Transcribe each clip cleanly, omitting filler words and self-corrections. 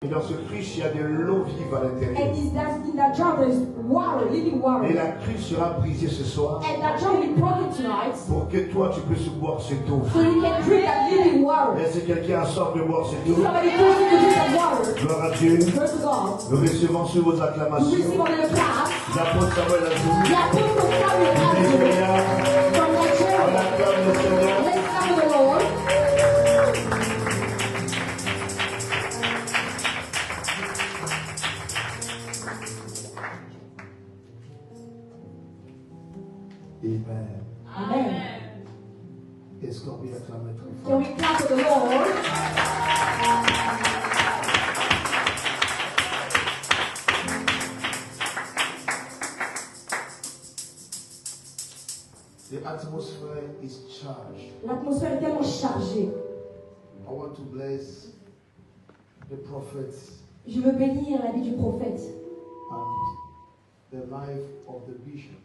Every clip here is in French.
Et dans ce cruche, il y a de l'eau vive à l'intérieur. And in that jar there is water, living water. Et la cruche sera brisée ce soir. And that jar will be broken tonight. Pour que toi tu puisses boire cette eau. So you can drink that living water. Est-ce que quelqu'un a soif de boire cette eau? Somebody forced you to drink that water. Gloire à Dieu. First of all, Nous recevons sur vos we acclamations. receive on the class. L'apôtre Samuel a dit. L'apôtre Samuel a dit. From the church. On acclame le Seigneur. Let's come to the Lord. Amen. Amen. Est-ce qu'on peut acclamer très fort? Can we clap to the Lord? The atmosphere is charged. L'atmosphère est tellement chargée. I want to bless the prophets Je veux bénir la vie du prophète and the life of the bishop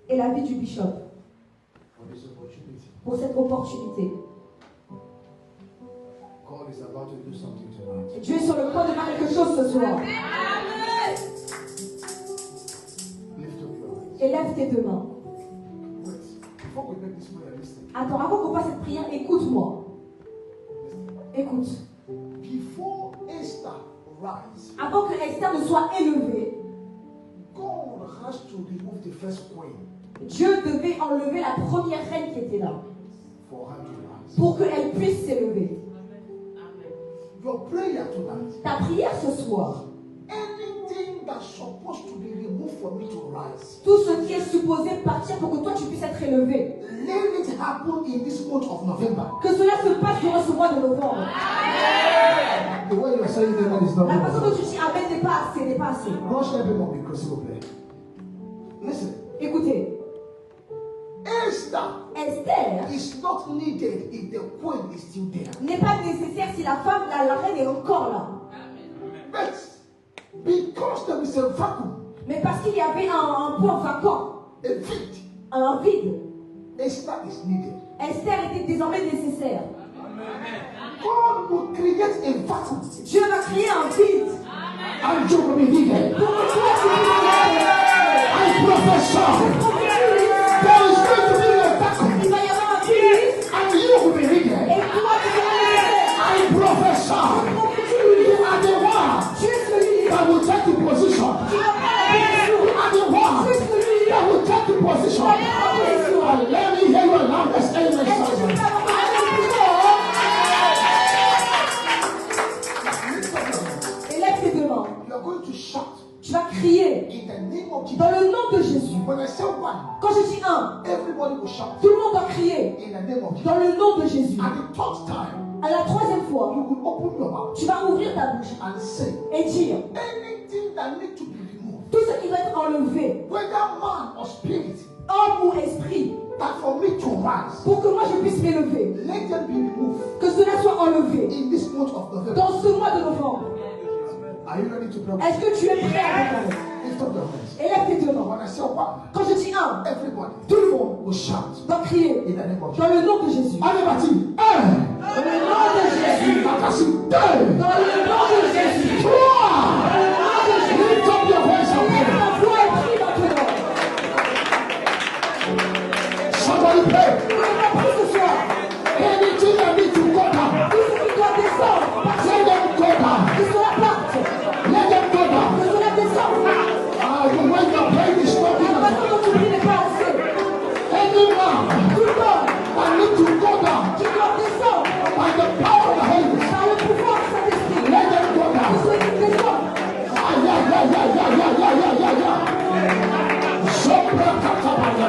et la vie du bishop for this opportunity. pour cette opportunité. God is about to do something tonight. Dieu est sur le point de faire quelque chose ce soir. Lift up your hands. Élève tes deux mains. Wait, before we make this prayer, listen. Attends, avant qu'on fasse cette prière, écoute-moi. Écoute. Before Esther rise, Avant que Esther ne soit élevée, God has to remove the first queen Dieu devait enlever la première reine qui était là for her to rise. pour qu'elle puisse s'élever. Your prayer tonight, Ta prière ce soir, anything that's supposed to be removed for me to rise, tout ce qui est supposé partir pour que toi tu puisses être élevé, let it happen in this month of November. que cela se passe durant ce mois de novembre. The way you're saying that is not La façon dont good. tu dis Amen n'est pas assez, n'est pas assez. Rush everyone because s'il vous plaît. Listen, Écoutez, Esther Esther is not needed if the queen is still there. n'est pas nécessaire si la femme, la reine est encore là. But because there is a vacuum, Mais parce qu'il y avait un point vacant, a vide, un vide, Esther is needed. Esther était désormais nécessaire. God will create a vacuum Dieu va créer un vide and you will be needed. pour que toi tu puisses I prophesy there is going to be a vacuum il va y avoir un vide and you will be et needed. toi tu seras nécessaire. I prophesy you are the one Tu es celui that will take the position. qui va prendre la position. You are the one Tu es celui that will take the position. And let me hear your loudest amen. Est-ce que tu Sergeant. peux avoir un plus fort? Élève tes deux mains. You are going to shout Tu vas crier in the name of Jesus. dans le nom de Jésus. When I say one, Quand je dis un, everybody will shout tout le monde doit crier in the name of Jesus. dans le nom de Jésus. At the third time, À la troisième fois, you will open your mouth tu vas ouvrir ta bouche and say et dire anything that needs to be removed, tout ce qui doit être enlevé, whether man or spirit, homme ou esprit, that for me to rise, pour que moi je puisse m'élever, let them be removed que cela soit enlevé in this month of November. dans ce mois de novembre. Are you ready to pray? Est-ce que tu es prêt à déclarer? Lift up your hands. Élève tes deux mains. When I say one, Quand je dis un, everybody tout le monde will shout doit crier in the name of Jesus. dans le nom de Jésus. Allez, Bati. Un. Dans le nom de Jésus. Bakasi. Deux. Dans le nom de Jésus. Trois. Dans le nom de Jésus. Lift up your voice and Lève pray. ta voix et prie maintenant. Somebody pray. Tu n'as pas pris ce soir. Anything that needs to go down, Tout ce qui doit descendre, let them go down. que cela parte, Let them go down. que cela descende. The way you're praying is not La enough. façon dont tu pries n'est pas assez. Any man Tout le monde that needs to go down qui doit descendre by the power of the Holy Ghost, par le pouvoir de Saint-Esprit, let them go que down. cela descende. Sopra katabaya.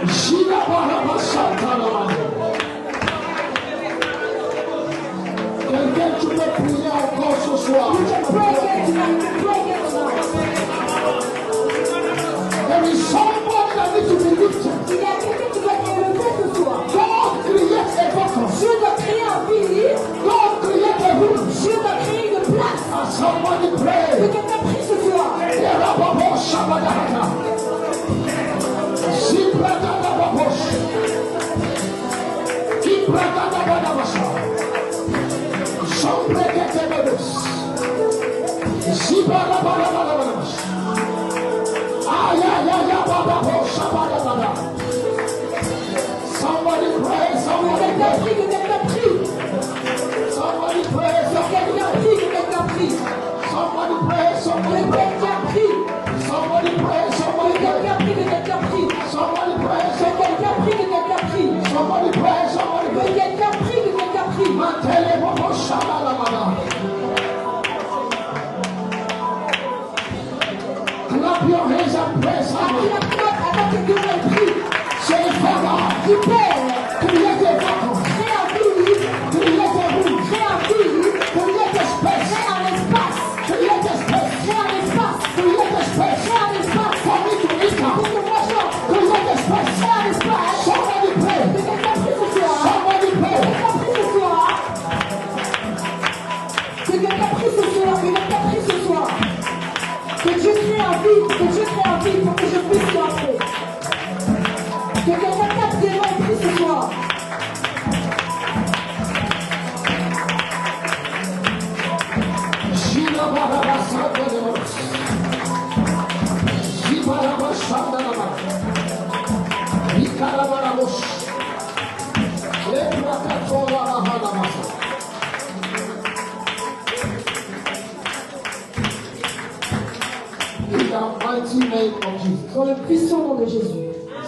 Shila barabasatala. Quelqu'un tu peux prier encore ce soir. You can pray again tonight. You can pray again tonight. There is somebody that needs to be lifted. Il y a quelqu'un qui doit être élevé ce soir. God creates a vacuum. Dieu doit créer un vide. God creates a room. Dieu doit créer une place. And somebody Que pray. quelqu'un prie ce soir. Somebody pray, somebody pray. Somebody pray, somebody pray. Somebody pray, somebody pray. Somebody pray, somebody pray. Somebody pray, somebody pray. Clap your hands and pray somebody. Say, Father, create a vacuum. Create a room. Create a space. Create a space. Create a space. For me to enter. Create a space. Somebody pray. Somebody pray. Que quelqu'un prie ce soir. Que Dieu crée un vide pour que je puisse entrer. Que quelqu'un tape des mains et prie ce soir. In the mighty name of Jesus. Dans le puissant nom de Jésus.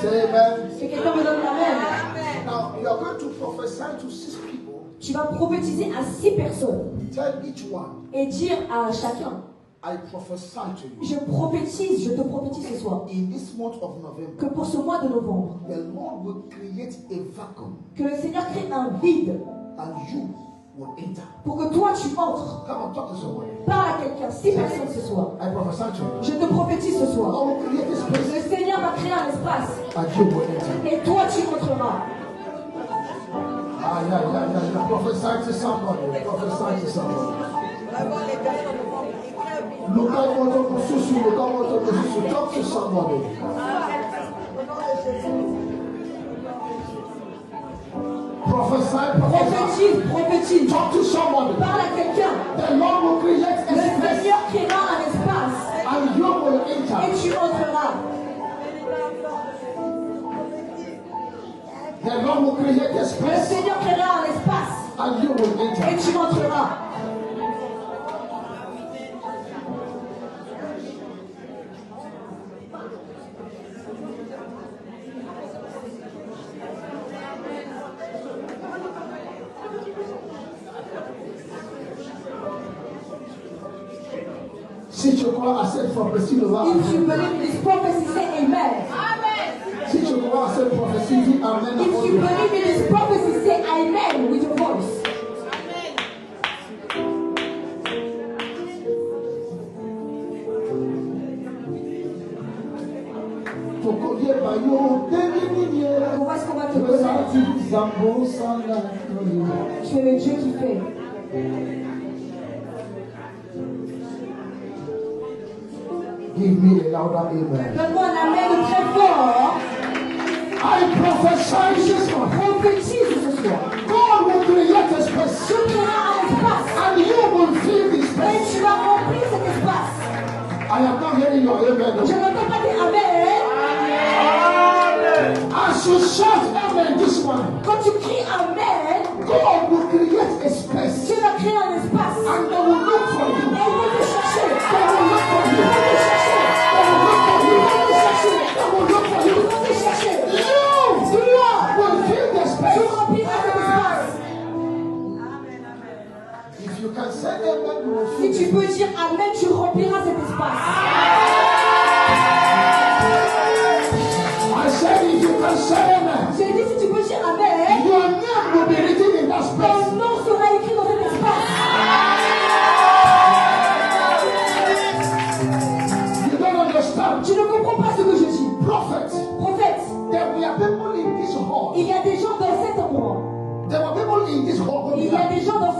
Say amen. Que quelqu'un me donne l'amen. Now you are going to prophesy to 6 people. Tu vas prophétiser à 6 personnes. Tell each one, Et dire à chacun. I prophesy to you. Je te prophétise ce soir. In this month of November, Que pour ce mois de novembre, the Lord will create a vacuum que le Seigneur crée un vide and you will enter. pour que toi tu entres. Come on, talk to someone. Parle à quelqu'un, 6 personnes ce soir. I prophesy to you. Je te prophétise ce The soir. Lord will create a space Le Seigneur va créer un espace and you will enter. et toi tu entreras. Prophesy to somebody. Prophesy to somebody. Look at what I'm talk to somebody. Prophesy. Prophétise. Talk to somebody. Parle à quelqu'un. The Lord will create a Le space Seigneur créera un espace and you will et enter. tu entreras. The Lord will create a Le space Seigneur créera un espace and you will et enter. tu entreras. Si tu crois à cette prophétie, le va. If you believe in this prophecy, say amen. Si tu crois à cette prophétie, dis amen. If you believe in this prophecy, say amen with your voice. Comment est-ce qu'on va te connaître? Tu es le Dieu qui fait. Give me a louder amen. Donne-moi un amen très fort. I prophesy this one. Prophétise ce soir. God will create a space Tu créeras un espace and you will fill this et space. tu vas remplir cet espace. I am not hearing your amen. Je n'entends pas des amen. As you shout amen this morning, Quand tu cries amen, God will create a space tu vas créer un espace. and they will look for you. Et ils vont te chercher. They will look for you. Ils vont te chercher. They will look for you. Ils vont te chercher. They will look for you. Ils vont te chercher. You Toi, will fill the tu space. rempliras cet espace. If you can say amen, you will Si fill tu it. peux dire amen, tu rempliras cet espace. I said if you can say amen, J'ai dit si tu peux dire amen, your name will be written in that space. ton nom sera écrit dans cet espace. You don't understand. Tu ne comprends pas ce que je dis. Prophets, Prophète, there were people in this hall. il y a des gens dans cet endroit. There were people in this hall. Il y a des gens dans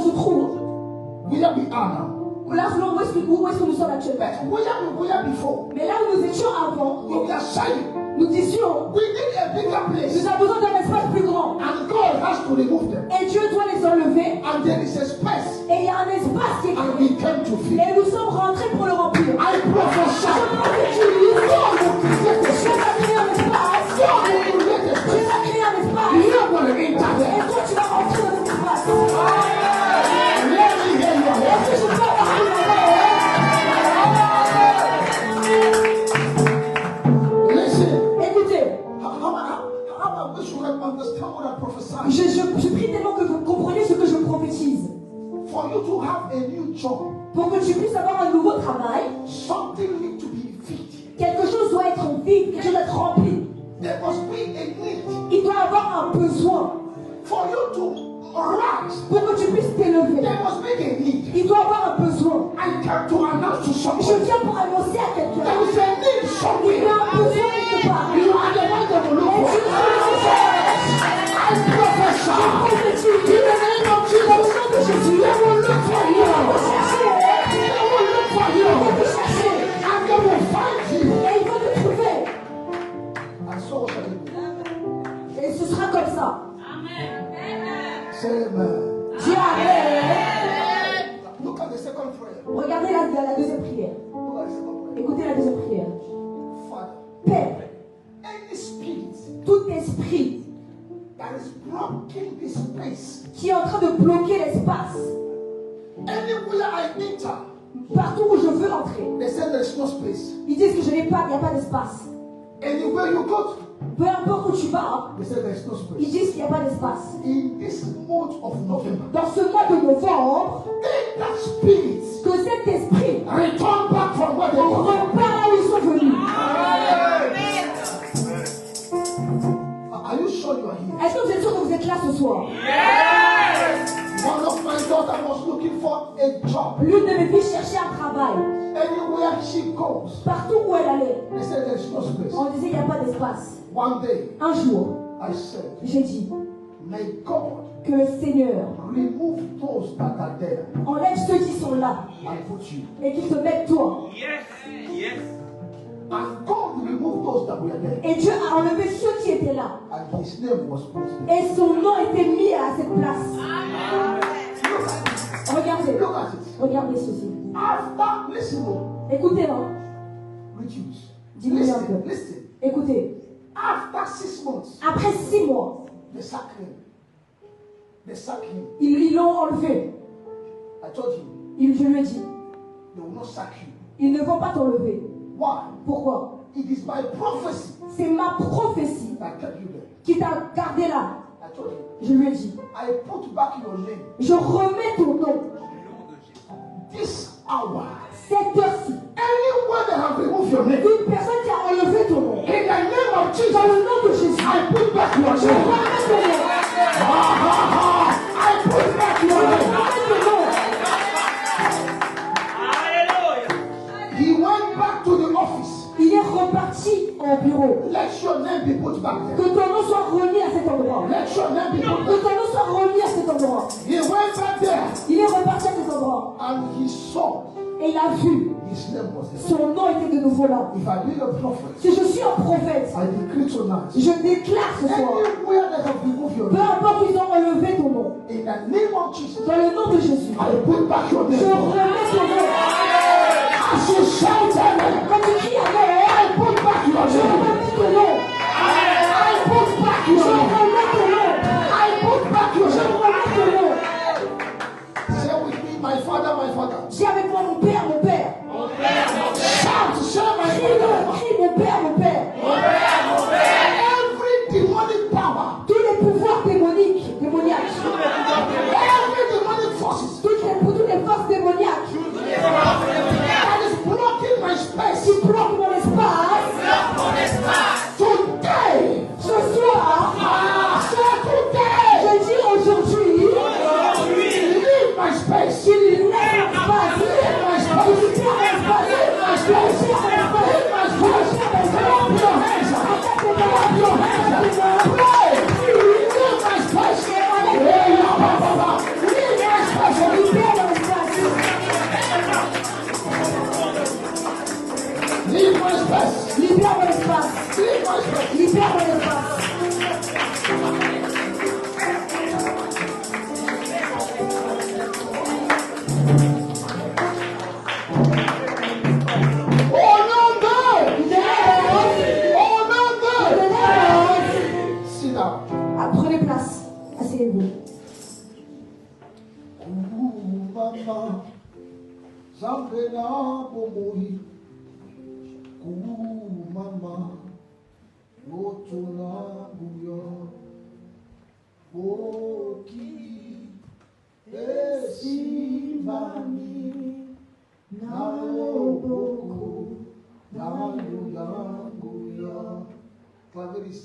ce trou. Where we are now. Là, où est-ce que nous sommes actuellement? But where we were before. Mais là où nous étions avant, We were saying nous disions, we need a bigger place. nous avons besoin d'un espace plus grand. And God has to remove them. Et Dieu doit les And there is a space. Et il y a un espace qui est And créé. we came to fill. Et nous sommes rentrés pour le remplir. I prophesy. Je prophétise. Dieu va créer un espace. Dieu va créer un espace. You're going to enter Et there. toi, tu vas rentrer dans cet espace. Let me hear your Est-ce que je peux avoir une Listen. Écoutez, How I wish you can understand what I prophesy. je prie tellement que vous compreniez ce que je prophétise. For you to have a new job, Pour que tu puisses avoir un nouveau travail, something needs to be filled. quelque chose doit être vide, quelque chose doit être rempli. There must be a need. Il doit y avoir un besoin. For you to rise, Pour que tu puisses t'élever, there must be a need. il doit y avoir un besoin. I come to announce to Je someone. viens pour annoncer à quelqu'un. There is a need Il y somewhere. a un besoin quelque part. You are the one that will look Et for. tu I prophesy. prophétise. In the name of Jesus, Au nom de Jésus, they will look for you. chercher. They will look for you. Chercher. And they will find you. Et il va te trouver. And so shall it be. Et ce sera comme ça. Say amen. Dis Amen. Look at the second prayer. Regardez la deuxième prière. Look at the second prayer. Écoutez la deuxième prière. Father, Père, any spirit tout esprit that is blocking this space, qui est en train de bloquer l'espace, anywhere I enter, partout où je veux entrer, they say there is no space. ils disent que je n'ai pas, il n'y a pas d'espace. Anywhere you go to, Peu importe où tu vas, they say there is no ils space. disent qu'il n'y a pas d'espace. In this month of November, Dans ce mois de novembre, take that spirit, que cet esprit return back from where they come. repart là où ils sont venus. Are you sure you are here? Est-ce que vous êtes sûr que vous êtes là ce soir? One of my daughters was looking for a job. L'une de mes filles cherchait un travail. Anywhere she goes, Partout où elle allait, they say there is no space. on disait il n'y a pas d'espace. One day, Un jour, I said, j'ai dit may God que le Seigneur remove those that are there enlève ceux qui sont là and put you. et qu'il te mette toi. And God removed those that were there. Et Dieu a enlevé ceux qui étaient là. And his name was put there. Et son nom était mis à cette place. Regardez, Look at it. regardez ceci. After, listen, Écoutez-moi, reduce. dis-moi un Listen, peu. listen. Écoutez, After 6 months, après 6 mois, they sacked him. They sacked him. ils l'ont enlevé. I told you, Je lui ai dit, they will not sack you. ils ne vont pas t'enlever. Why? Pourquoi? It is by prophecy C'est ma prophétie that kept you there. qui t'a gardé là. I told you, Je lui ai dit, I put back your name. je remets ton nom. This hour, Cette heure-ci, anyone that have removed your name, une personne qui a enlevé ton nom. in the name of Jesus, Dans le nom de Jésus, I put back your je name. remets ton nom. I put back Je your name. remets ton nom. He went back to the office. Il est reparti au bureau. Let your name be put back Que there. ton nom soit remis à cet endroit. Let your name be put Que back ton nom soit remis à cet endroit. there. He went back there Il est reparti à cet endroit. and he saw Et il a vu, his name was there. son nom était de nouveau là. If I be a prophet, Si je suis un prophète, I decree tonight, je déclare ce soir, anywhere that have removed your peu name, importe qu'ils ont enlevé ton nom, in the name of Jesus, dans le nom de Jésus, I put back your je name. remets ton nom. As you shout amen, Quand tu cries Amen, I put back your je name. remets ton nom. I put back Je your name. remets ton nom. I put back your Je name. remets ton nom. Say with me, my father, my father. Dis avec moi, mon Père, mon Père. Shout, shout, my father. Crie, mon Père, mon Père. Every demonic power, Tous les pouvoirs démoniaques, every demonic forces toutes les forces démoniaques that is blocking asseyez-vous. Mama, Zambena Bomoi, Mama, Lotuna Buyo, Oki, Esimani, Naoboko, Naluyanguya. Claveris.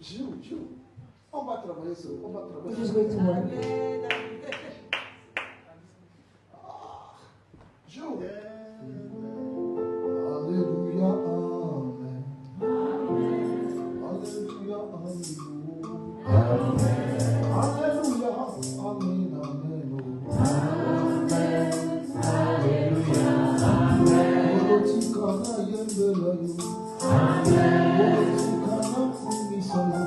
Gil, on va travailler sur, on va travailler Just sur. wait to work. Gil. Alléluia, amen. Alléluia, amen. Alléluia, amen, amen. Alléluia, amen. Otikana yembelayo. Otikana kumisayo.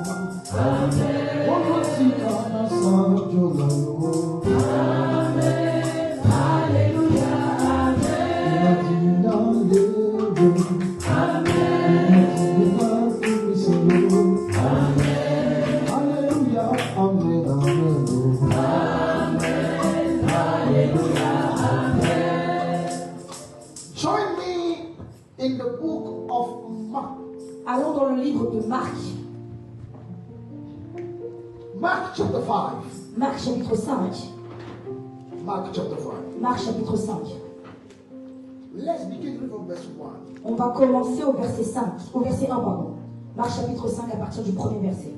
Otikana sanjolayo. Alléluia, amen. Alléluia, amen, amen. Join me in the book of Mark. Allons dans le livre de Marc. Mark chapter 5. Marc chapitre 5. Mark chapter 5. Marc chapitre 5. Let's begin from verse 1. On va commencer au verset 5. Au verset 1, pardon. Marc chapitre 5 à partir du premier verset.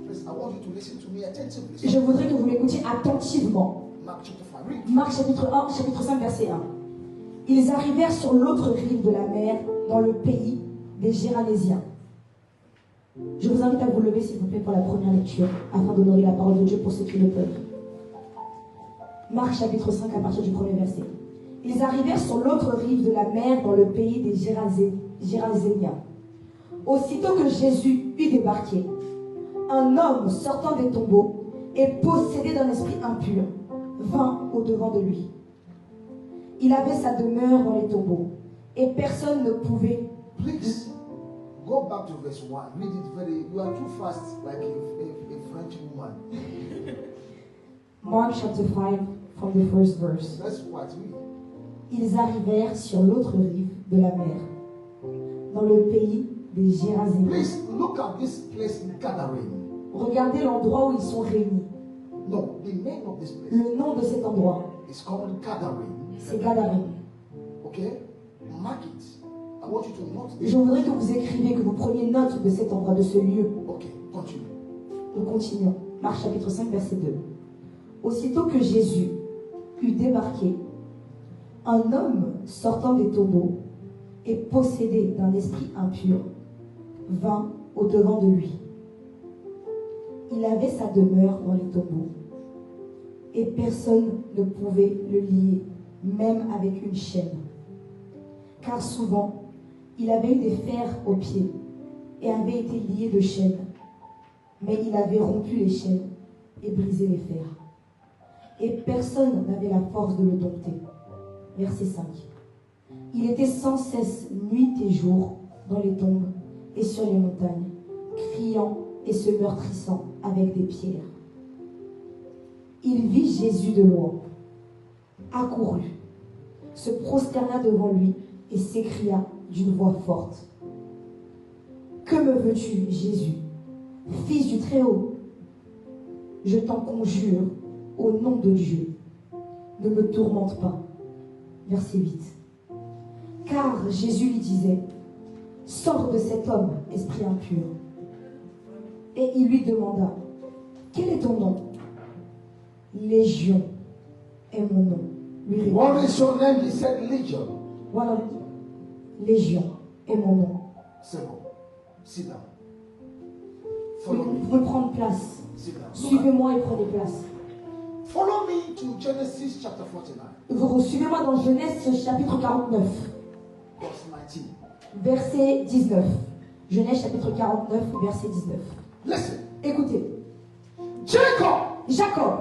Please, I want you to listen to me attentively. Je voudrais que vous m'écoutiez attentivement. Mark chapter 5. Read. Marc chapitre 1, chapitre 5, verset 1. Ils arrivèrent sur l'autre rive de la mer, dans le pays des Géranésiens. Je vous invite à vous lever, s'il vous plaît, pour la première lecture, afin d'honorer la parole de Dieu pour ceux qui le peuvent. Marc chapitre 5, à partir du premier verset. Ils arrivèrent sur l'autre rive de la mer, dans le pays des Géraséniens. Aussitôt que Jésus eut débarqué, un homme sortant des tombeaux et possédé d'un esprit impur vint au-devant de lui. Il avait sa demeure dans les tombeaux, et personne ne pouvait. Please go back to verse 1. Read it very. You are too fast, like a French woman. Mark chapter 5, from the first verse. That's what we. Ils arrivèrent sur l'autre rive de la mer, dans le pays des Géraséniens. Please look at this place gathering. Regardez l'endroit où ils sont réunis. No, the name of this place Le nom de cet endroit, is called gathering. c'est Gadarène. Okay? Mark it. I want you to note this. Je voudrais que vous écriviez, que vous preniez note de cet endroit, de ce lieu. Okay, continue. Nous continuons. Marc chapitre 5, verset 2. Aussitôt que Jésus eut débarqué, un homme sortant des tombeaux et possédé d'un esprit impur vint au-devant de lui. Il avait sa demeure dans les tombeaux, et personne ne pouvait le lier, même avec une chaîne. Car souvent, il avait eu des fers aux pieds et avait été lié de chaînes, mais il avait rompu les chaînes et brisé les fers. Et personne n'avait la force de le dompter. Verset 5. Il était sans cesse nuit et jour dans les tombes et sur les montagnes, criant et se meurtrissant avec des pierres. Il vit Jésus de loin, accourut, se prosterna devant lui et s'écria d'une voix forte. « Que me veux-tu, Jésus, Fils du Très-Haut? Je t'en conjure, au nom de Dieu, ne me tourmente pas. » Verset 8. Car Jésus lui disait, « Sors de cet homme, esprit impur. » Et il lui demanda, « Quel est ton nom? » Légion est mon nom. Lui répondit, What is your name? He said Legion. voilà, Légion est mon nom. C'est bon. Sit down. Vous Follow me. pouvez prendre place. Sit down. Suivez-moi et prenez place. Follow me to Genesis chapter 49, Vous suivez-moi dans Genèse chapitre 49, verse 19. verset 19. Genèse chapitre 49, verset 19. Listen. Écoutez, Jacob Jacob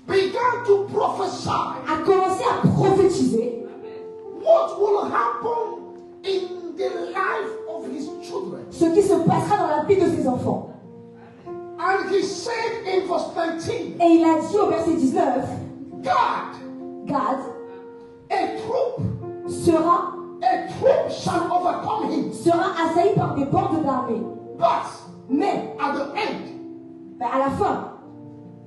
began to prophesy a commencé à prophétiser what will happen in the children. Ce qui se passera dans la vie de ses enfants. And he said in verse 19, Et il a dit au verset 19, God, Gad a troop shall overcome him. sera assailli par des bandes d'armée. Mais At the end, à la fin,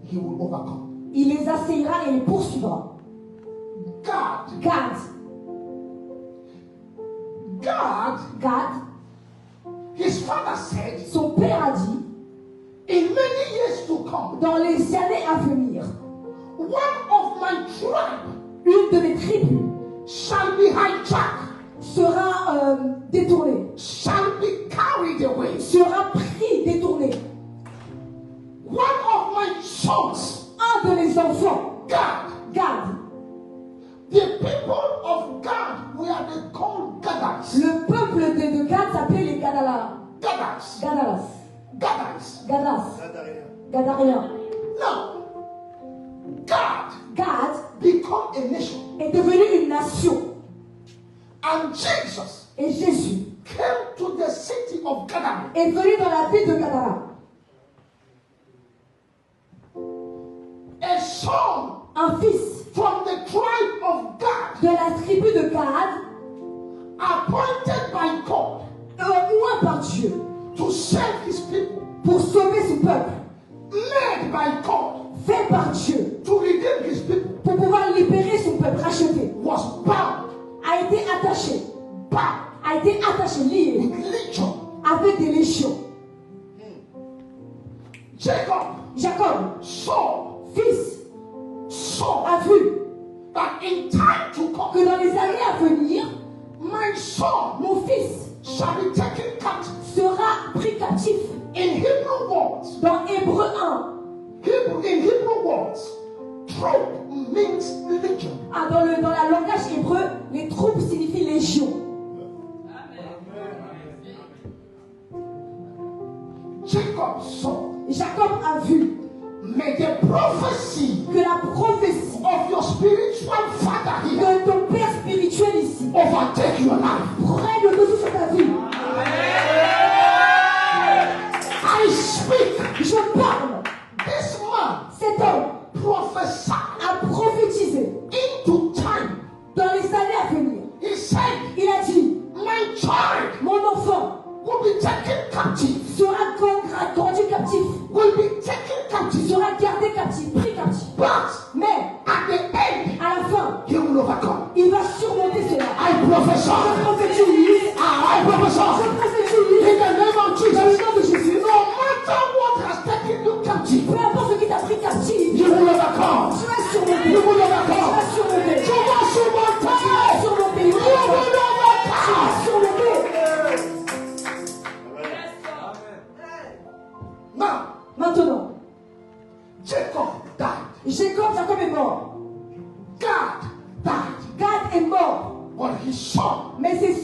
he will overcome. il les assaillira et les poursuivra. Gad, his father said, son père a dit, in many years to come, dans les années à venir, one of my tribe une de mes tribus shall be hijacked, sera détournée, shall be carried away. sera pris, détourné. One of my sons, Un de mes enfants, Gad, the people of Gad were they called Gadas. le peuple de Gad s'appelait les Gadalas. Gadas. Gadariens. Now, Gad become a nation. est devenu une nation. And Jesus Et Jésus came to the city of Gadara. est venu dans la ville de Gadara. A son Un fils from the tribe of Gad, de la tribu de Gad, appointed by God oint par Dieu to save his people, pour sauver son peuple, led by God fait par Dieu to redeem his people, pour pouvoir libérer son peuple racheté, was bound a été attaché, lié with legion. avec des légions. Jacob Son fils a vu that in time to come, que dans les années à venir, my son mon fils shall be taken captive. sera pris captif. In Hebrew words, Dans Hébreu 1, in Hebrew words, troop means legion. dans la langage hébreu, les troupes signifient légion. Jacob saw. Jacob a vu May the prophecy que la prophétie of your spiritual father here de ton père spirituel ici overtake your life. prenne le dessus sur ta vie. I speak. Je parle. This man Cet homme prophesied a prophétisé into time. dans les années à venir. He said, Il a dit, my child mon enfant will be taken captive. sera conduit captif, Will be taken captive. sera gardé captif, pris captif. But Mais at the end, à la fin, he will overcome. il va surmonter cela. I prophesy. Je prophétise. I prophesy. Je prophétise. In the name of Dans le Jesus. nom de Jésus. No matter what has taken you captive, Peu importe ce qui t'a pris captif, you will overcome. tu vas surmonter. You will Tu overcome. vas surmonter. You will surmount. Tu vas surmonter. You will Tu overcome. vas surmonter. Now, Maintenant, Jacob died. Jacob est mort. God died. Gad est mort. But his son Mais ses